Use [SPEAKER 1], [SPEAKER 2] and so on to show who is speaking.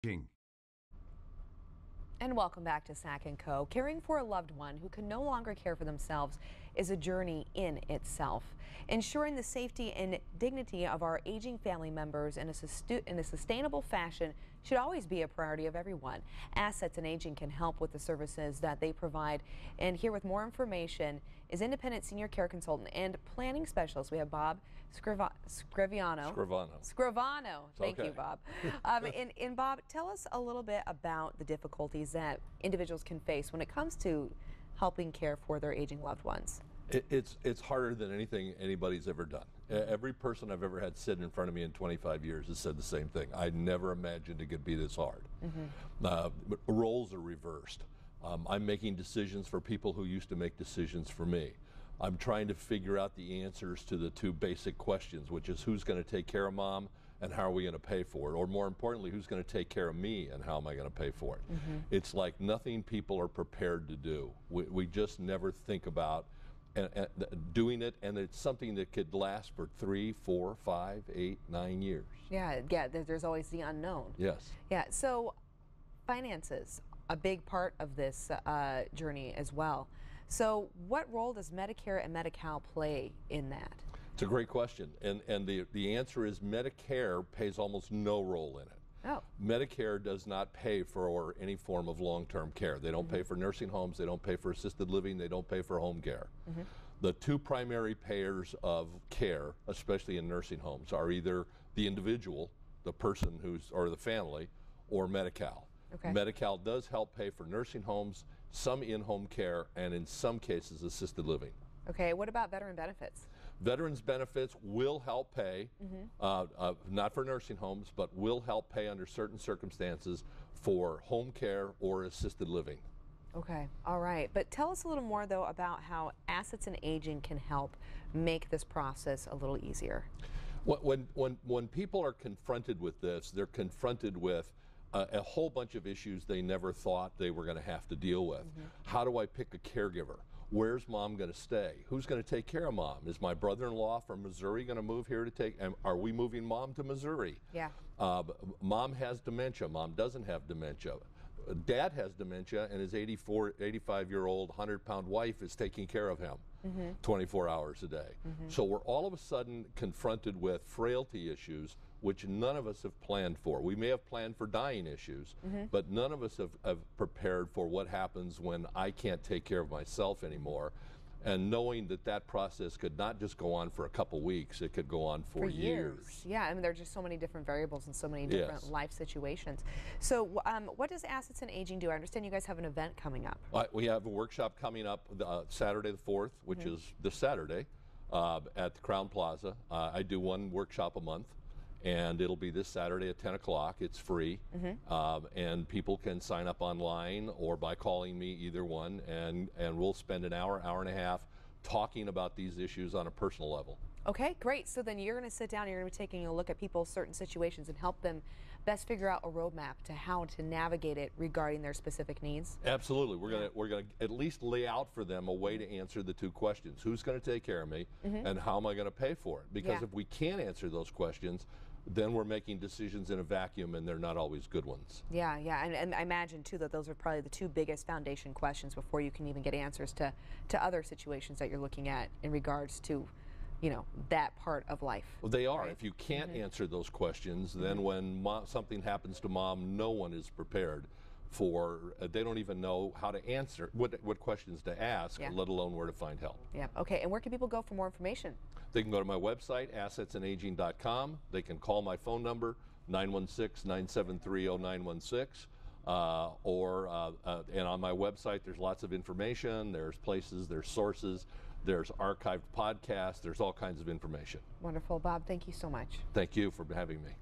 [SPEAKER 1] King.
[SPEAKER 2] And welcome back to Sac&Co. Caring for a loved one who can no longer care for themselves is a journey in itself. Ensuring the safety and dignity of our aging family members in a sustainable fashion should always be a priority of everyone. Assets and Aging can help with the services that they provide. And here with more information is independent senior care consultant and planning specialist. We have Bob Scrivano. Thank you, Bob. And Bob, tell us a little bit about the difficulties that individuals can face when it comes to helping care for their aging loved ones.
[SPEAKER 3] It's harder than anything anybody's ever done. Every person I've ever had sit in front of me in 25 years has said the same thing. I never imagined it could be this hard. Roles are reversed. I'm making decisions for people who used to make decisions for me. I'm trying to figure out the answers to the two basic questions, which is who's going to take care of mom and how are we going to pay for it? Or more importantly, who's going to take care of me and how am I going to pay for it? It's like nothing people are prepared to do. We just never think about doing it, and it's something that could last for 3, 4, 5, 8, 9 years.
[SPEAKER 2] Yeah, there's always the unknown.
[SPEAKER 3] Yes.
[SPEAKER 2] Yeah, so finances, a big part of this journey as well. So what role does Medicare and Medi-Cal play in that?
[SPEAKER 3] It's a great question, and the answer is Medicare pays almost no role in it.
[SPEAKER 2] Oh.
[SPEAKER 3] Medicare does not pay for any form of long-term care. They don't pay for nursing homes, they don't pay for assisted living, they don't pay for home care. The two primary payers of care, especially in nursing homes, are either the individual, the person or the family, or Medi-Cal.
[SPEAKER 2] Okay.
[SPEAKER 3] Medi-Cal does help pay for nursing homes, some in-home care, and in some cases assisted living.
[SPEAKER 2] Okay, what about veteran benefits?
[SPEAKER 3] Veterans benefits will help pay, not for nursing homes, but will help pay under certain circumstances for home care or assisted living.
[SPEAKER 2] Okay, all right. But tell us a little more, though, about how Assets and Aging can help make this process a little easier.
[SPEAKER 3] When people are confronted with this, they're confronted with a whole bunch of issues they never thought they were going to have to deal with. How do I pick a caregiver? Where's mom going to stay? Who's going to take care of mom? Is my brother-in-law from Missouri going to move here to take? Are we moving mom to Missouri?
[SPEAKER 2] Yeah.
[SPEAKER 3] Mom has dementia. Mom doesn't have dementia. Dad has dementia, and his 85-year-old, 100-pound wife is taking care of him 24 hours a day. So we're all of a sudden confronted with frailty issues which none of us have planned for. We may have planned for dying issues, but none of us have prepared for what happens when I can't take care of myself anymore. And knowing that that process could not just go on for a couple weeks, it could go on for years.
[SPEAKER 2] Yeah, I mean, there are just so many different variables and so many different life situations. So what does Assets and Aging do? I understand you guys have an event coming up.
[SPEAKER 3] We have a workshop coming up Saturday the 4th, which is this Saturday, at the Crown Plaza. I do one workshop a month, and it'll be this Saturday at 10 o'clock. It's free, and people can sign up online or by calling me, either one, and we'll spend an hour, hour and a half talking about these issues on a personal level. Okay,
[SPEAKER 2] great. So then you're going to sit down and you're going to be taking a look at people's certain situations and help them best figure out a roadmap to how to navigate it regarding their specific needs?
[SPEAKER 3] Absolutely. We're going to at least lay out for them a way to answer the two questions. Who's going to take care of me, and how am I going to pay for it? Because if we can't answer those questions, then we're making decisions in a vacuum, and they're not always good ones.
[SPEAKER 2] Yeah, and I imagine, too, that those are probably the two biggest foundation questions before you can even get answers to other situations that you're looking at in regards to, you know, that part of life.
[SPEAKER 3] Well, they are. Right? If you can't answer those questions, then when something happens to mom, no one is prepared for, they don't even know how to answer, what questions to ask, let alone where to find help.
[SPEAKER 2] Yeah, okay, and where can people go for more information?
[SPEAKER 3] They can go to my website, assetsandaging.com. They can call my phone number, 916-973-0916. And on my website, there's lots of information. There's places, there's sources, there's archived podcasts, there's all kinds of information.
[SPEAKER 2] Wonderful. Bob, thank you so much.
[SPEAKER 3] Thank you for having me.